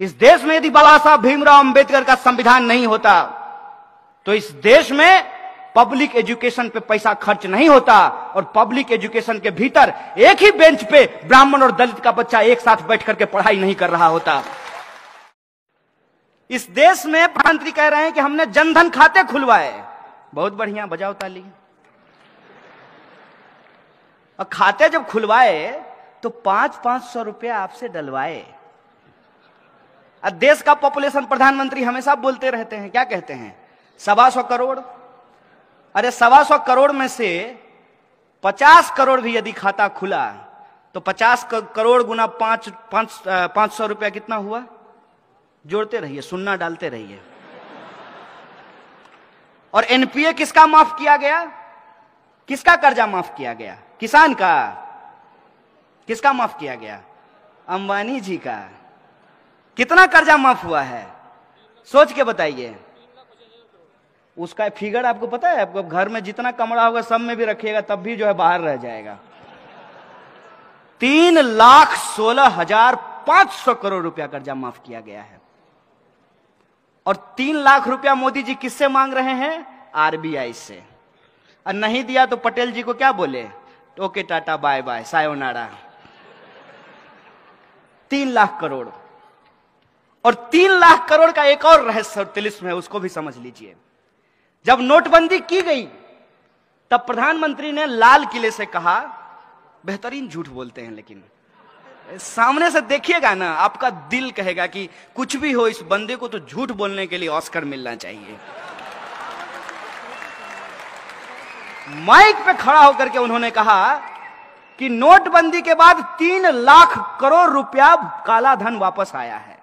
इस देश में यदि बाबा साहब भीमराव अंबेडकर का संविधान नहीं होता तो इस देश में पब्लिक एजुकेशन पे पैसा खर्च नहीं होता और पब्लिक एजुकेशन के भीतर एक ही बेंच पे ब्राह्मण और दलित का बच्चा एक साथ बैठ करके पढ़ाई नहीं कर रहा होता। इस देश में प्रधानमंत्री कह रहे हैं कि हमने जनधन खाते खुलवाए। बहुत बढ़िया, बजाओ ताली। और खाते जब खुलवाए तो 500-500 रुपया आपसे डलवाए। देश का पॉपुलेशन प्रधानमंत्री हमेशा बोलते रहते हैं, क्या कहते हैं? 125 करोड़। अरे 125 करोड़ में से 50 करोड़ भी यदि खाता खुला तो 50 करोड़ गुना 500 रुपया कितना हुआ? जोड़ते रहिए, सुन्ना डालते रहिए। और एनपीए किसका माफ किया गया? किसका कर्जा माफ किया गया? किसान का। किसका माफ किया गया? अंबानी जी का। कितना कर्जा माफ हुआ है सोच के बताइए। उसका फिगर आपको पता है? आपको घर में जितना कमरा होगा सब में भी रखिएगा तब भी जो है बाहर रह जाएगा। 3,16,500 करोड़ रुपया कर्जा माफ किया गया है। और 3 लाख रुपया मोदी जी किससे मांग रहे हैं? आरबीआई से। और नहीं दिया तो पटेल जी को क्या बोले? Okay tata bye bye sayonara. 3 lakh crore. और 3 लाख करोड़ का एक और रहस्य तिलिस्म है, उसको भी समझ लीजिए। जब नोटबंदी की गई तब प्रधानमंत्री ने लाल किले से कहा, बेहतरीन झूठ बोलते हैं लेकिन सामने से देखिएगा ना आपका दिल कहेगा कि कुछ भी हो इस बंदे को तो झूठ बोलने के लिए ऑस्कर मिलना चाहिए। माइक पे खड़ा होकर के उन्होंने कहा कि नोटबंदी के बाद 3 लाख करोड़ रुपया काला धन वापस आया है।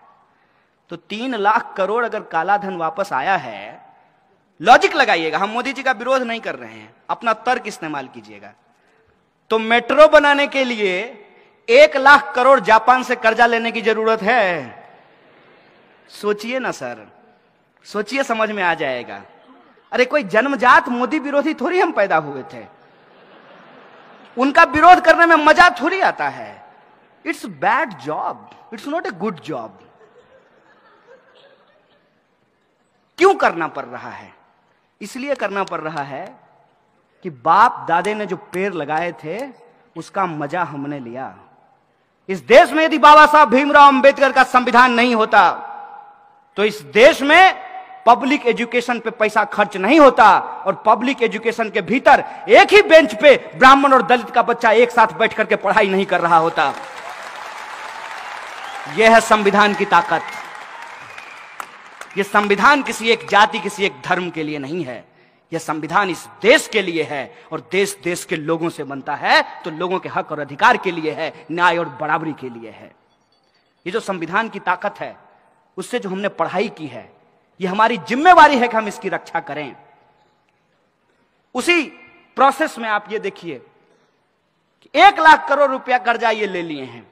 तो 3 लाख करोड़ अगर काला धन वापस आया है, लॉजिक लगाइएगा, हम मोदी जी का विरोध नहीं कर रहे हैं, अपना तर्क इस्तेमाल कीजिएगा। तो मेट्रो बनाने के लिए 1 लाख करोड़ जापान से कर्जा लेने की जरूरत है? सोचिए ना सर, सोचिए, समझ में आ जाएगा। अरे कोई जन्मजात मोदी विरोधी थोड़ी हम पैदा हुए थे, उनका विरोध करने में मजा थोड़ी आता है। It's bad job, it's not a good job. क्यों करना पड़ रहा है? इसलिए करना पड़ रहा है कि बाप दादे ने जो पेड़ लगाए थे उसका मजा हमने लिया। इस देश में यदि बाबा साहब भीमराव अंबेडकर का संविधान नहीं होता तो इस देश में पब्लिक एजुकेशन पे पैसा खर्च नहीं होता और पब्लिक एजुकेशन के भीतर एक ही बेंच पे ब्राह्मण और दलित का बच्चा एक साथ बैठ करके पढ़ाई नहीं कर रहा होता। यह है संविधान की ताकत। यह संविधान किसी एक जाति, किसी एक धर्म के लिए नहीं है। यह संविधान इस देश के लिए है और देश देश के लोगों से बनता है तो लोगों के हक और अधिकार के लिए है, न्याय और बराबरी के लिए है। ये जो संविधान की ताकत है, उससे जो हमने पढ़ाई की है, ये हमारी जिम्मेवारी है कि हम इसकी रक्षा करें। उसी प्रोसेस में आप ये देखिए कि 1 लाख करोड़ रुपया कर्जा ये ले लिए हैं।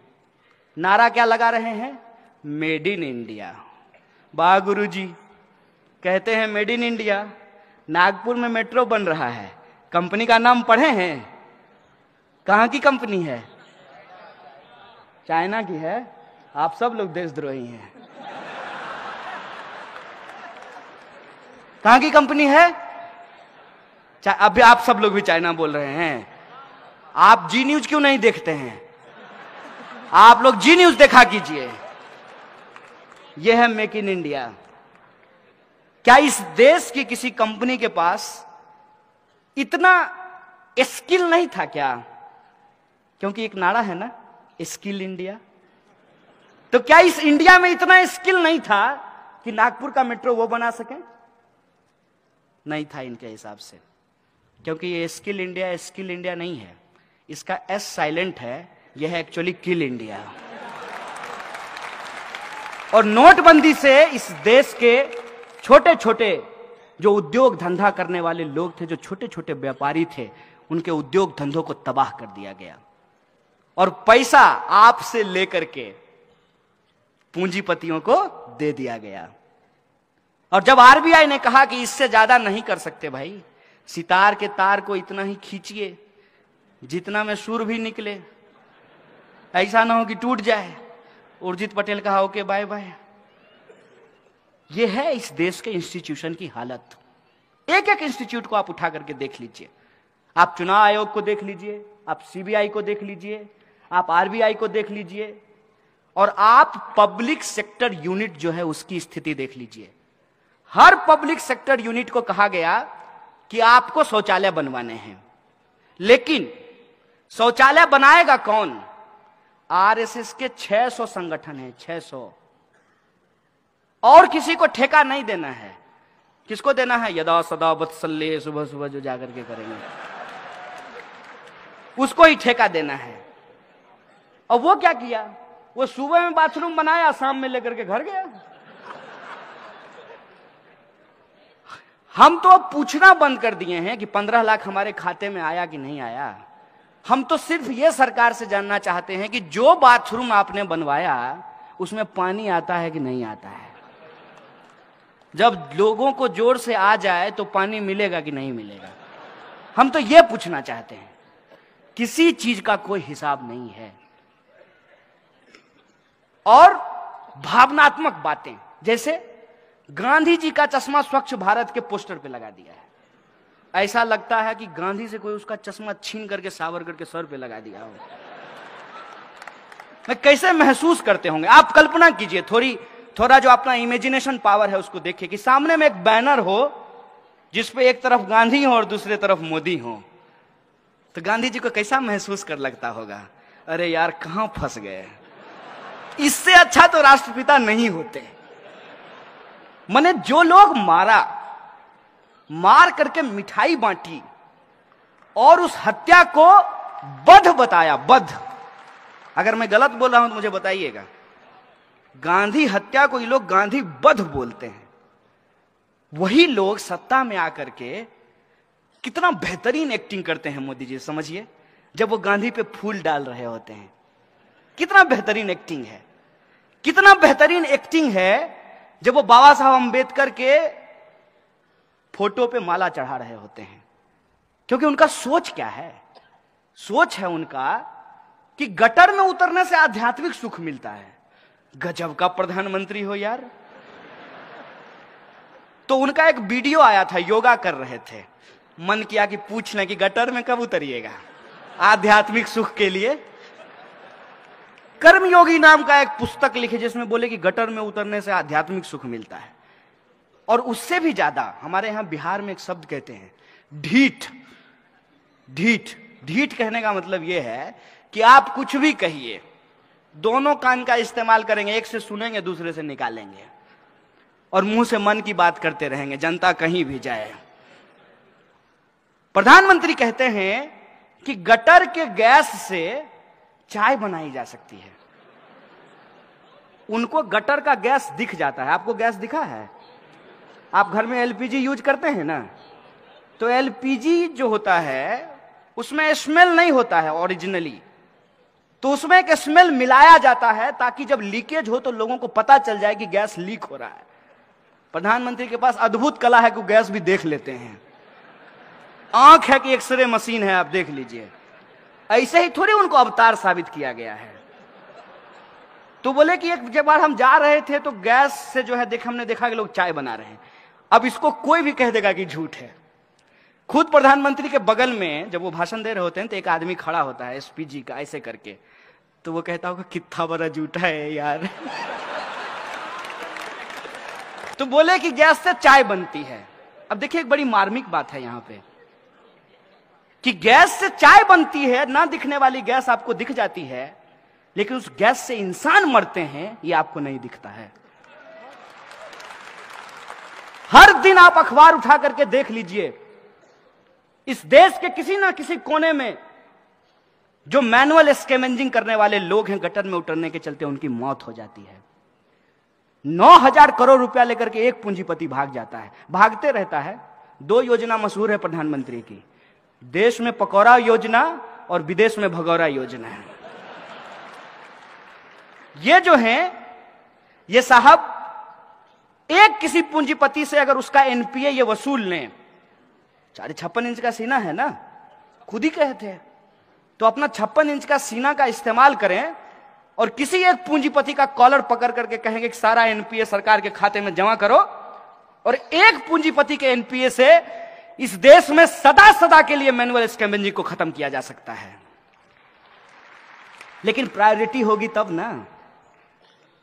नारा क्या लगा रहे हैं? Made in India. वाह गुरुजी, कहते हैं मेड इन इंडिया। नागपुर में मेट्रो बन रहा है, कंपनी का नाम पढ़े हैं? कहां की कंपनी है? चाइना की है। आप सब लोग देशद्रोही हैं। कहां की कंपनी है? अभी आप सब लोग भी चाइना बोल रहे हैं। आप जी न्यूज क्यों नहीं देखते हैं? आप लोग जी न्यूज देखा कीजिए। यह है मेक इन इंडिया। क्या इस देश की किसी कंपनी के पास इतना स्किल नहीं था क्या? क्योंकि एक नारा है ना, स्किल इंडिया। तो क्या इस इंडिया में इतना स्किल नहीं था कि नागपुर का मेट्रो वो बना सके? नहीं था इनके हिसाब से। क्योंकि ये स्किल इंडिया नहीं है, इसका एस साइलेंट है। यह है एक्चुअली किल इंडिया। और नोटबंदी से इस देश के छोटे छोटे जो उद्योग धंधा करने वाले लोग थे, जो छोटे छोटे व्यापारी थे, उनके उद्योग धंधों को तबाह कर दिया गया और पैसा आपसे लेकर के पूंजीपतियों को दे दिया गया। और जब आरबीआई ने कहा कि इससे ज्यादा नहीं कर सकते भाई, सितार के तार को इतना ही खींचिए जितना में सुर भी निकले, ऐसा ना हो कि टूट जाए। उर्जित पटेल कहा ओके बाय बाय, यह है इस देश के इंस्टीट्यूशन की हालत। एक एक इंस्टीट्यूट को आप उठा करके देख लीजिए। आप चुनाव आयोग को देख लीजिए, आप सीबीआई को देख लीजिए, आप आरबीआई को देख लीजिए, और आप पब्लिक सेक्टर यूनिट जो है उसकी स्थिति देख लीजिए। हर पब्लिक सेक्टर यूनिट को कहा गया कि आपको शौचालय बनवाने हैं, लेकिन शौचालय बनाएगा कौन? आरएसएस के 600 संगठन हैं, 600, और किसी को ठेका नहीं देना है। किसको देना है? यदा सदा वत्सल्य, सुबह सुबह जो जाकर के करेंगे उसको ही ठेका देना है। और वो क्या किया? वो सुबह में बाथरूम बनाया, शाम में लेकर के घर गया। हम तो पूछना बंद कर दिए हैं कि 15 लाख हमारे खाते में आया कि नहीं आया। हम तो सिर्फ ये सरकार से जानना चाहते हैं कि जो बाथरूम आपने बनवाया उसमें पानी आता है कि नहीं आता है। जब लोगों को जोर से आ जाए तो पानी मिलेगा कि नहीं मिलेगा, हम तो ये पूछना चाहते हैं। किसी चीज का कोई हिसाब नहीं है। और भावनात्मक बातें, जैसे गांधी जी का चश्मा स्वच्छ भारत के पोस्टर पे लगा दिया है। ऐसा लगता है कि गांधी से कोई उसका चश्मा छीन करके सावरकर के सर पे लगा दिया हो। मैं कैसे महसूस करते होंगे आप कल्पना कीजिए। थोड़ा जो अपना इमेजिनेशन पावर है उसको देखिए कि सामने में एक बैनर हो जिसपे एक तरफ गांधी हो और दूसरे तरफ मोदी हो, तो गांधी जी को कैसा महसूस कर लगता होगा? अरे यार कहां फंस गए, इससे अच्छा तो राष्ट्रपिता नहीं होते। मने जो लोग मार करके मिठाई बांटी और उस हत्या को बध बताया, बध। अगर मैं गलत बोल रहा हूं तो मुझे बताइएगा। गांधी हत्या को ये लोग गांधी बध बोलते हैं। वही लोग सत्ता में आकर के कितना बेहतरीन एक्टिंग करते हैं मोदी जी, समझिए। जब वो गांधी पे फूल डाल रहे होते हैं, कितना बेहतरीन एक्टिंग है। कितना बेहतरीन एक्टिंग है जब वो बाबा साहब अंबेडकर के फोटो पे माला चढ़ा रहे होते हैं। क्योंकि उनका सोच क्या है? सोच है उनका कि गटर में उतरने से आध्यात्मिक सुख मिलता है। गजब का प्रधानमंत्री हो यार। तो उनका एक वीडियो आया था, योगा कर रहे थे। मन किया कि पूछ लें कि गटर में कब उतरिएगा आध्यात्मिक सुख के लिए। कर्मयोगी नाम का एक पुस्तक लिखे जिसमें बोले कि गटर में उतरने से आध्यात्मिक सुख मिलता है। और उससे भी ज्यादा हमारे यहां बिहार में एक शब्द कहते हैं, ढीठ। ढीठ ढीठ कहने का मतलब यह है कि आप कुछ भी कहिए, दोनों कान का इस्तेमाल करेंगे, एक से सुनेंगे दूसरे से निकालेंगे, और मुंह से मन की बात करते रहेंगे, जनता कहीं भी जाए। प्रधानमंत्री कहते हैं कि गटर के गैस से चाय बनाई जा सकती है। उनको गटर का गैस दिख जाता है। आपको गैस दिखा है? आप घर में एलपीजी यूज करते हैं ना, तो एलपीजी जो होता है उसमें स्मेल नहीं होता है ओरिजिनली, तो उसमें एक स्मेल मिलाया जाता है ताकि जब लीकेज हो तो लोगों को पता चल जाए कि गैस लीक हो रहा है। प्रधानमंत्री के पास अद्भुत कला है कि गैस भी देख लेते हैं। आंख है कि एक्सरे मशीन है, आप देख लीजिए। ऐसे ही थोड़ी उनको अवतार साबित किया गया है। तो बोले कि एक बार हम जा रहे थे तो गैस से जो है हमने देखा कि लोग चाय बना रहे हैं। अब इसको कोई भी कह देगा कि झूठ है। खुद प्रधानमंत्री के बगल में जब वो भाषण दे रहे होते हैं तो एक आदमी खड़ा होता है एसपीजी का, ऐसे करके, तो वो कहता होगा कितना बड़ा झूठा है यार। तो बोले कि गैस से चाय बनती है। अब देखिए एक बड़ी मार्मिक बात है यहां पे कि गैस से चाय बनती है, ना दिखने वाली गैस आपको दिख जाती है, लेकिन उस गैस से इंसान मरते हैं ये आपको नहीं दिखता है। हर दिन आप अखबार उठा करके देख लीजिए, इस देश के किसी ना किसी कोने में जो मैनुअल स्कैवेंजिंग करने वाले लोग हैं, गटर में उतरने के चलते उनकी मौत हो जाती है। 9,000 करोड़ रुपया लेकर के एक पूंजीपति भाग जाता है, भागते रहता है। 2 योजना मशहूर है प्रधानमंत्री की, देश में पकौड़ा योजना और विदेश में भगौरा योजना है। ये जो है ये साहब एक किसी पूंजीपति से अगर उसका एनपीए ये वसूल लें, 56 इंच का सीना है ना, खुद ही कहते हैं, तो अपना 56 इंच का सीना का इस्तेमाल करें और किसी एक पूंजीपति का कॉलर पकड़ करके कहेंगे कि सारा एनपीए सरकार के खाते में जमा करो, और एक पूंजीपति के एनपीए से इस देश में सदा सदा के लिए मैनुअल स्कैवेंजिंग को खत्म किया जा सकता है। लेकिन प्रायोरिटी होगी तब ना।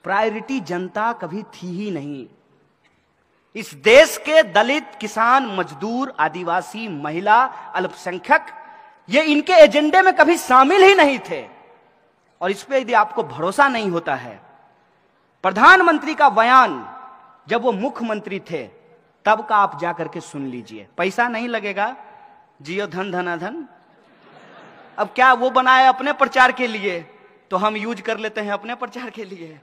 प्रायोरिटी जनता कभी थी ही नहीं। इस देश के दलित, किसान, मजदूर, आदिवासी, महिला, अल्पसंख्यक, ये इनके एजेंडे में कभी शामिल ही नहीं थे। और इस पे यदि आपको भरोसा नहीं होता है, प्रधानमंत्री का बयान जब वो मुख्यमंत्री थे तब का आप जाकर के सुन लीजिए। पैसा नहीं लगेगा, जियो धन धनाधन। अब क्या वो बनाए अपने प्रचार के लिए, तो हम यूज कर लेते हैं अपने प्रचार के लिए।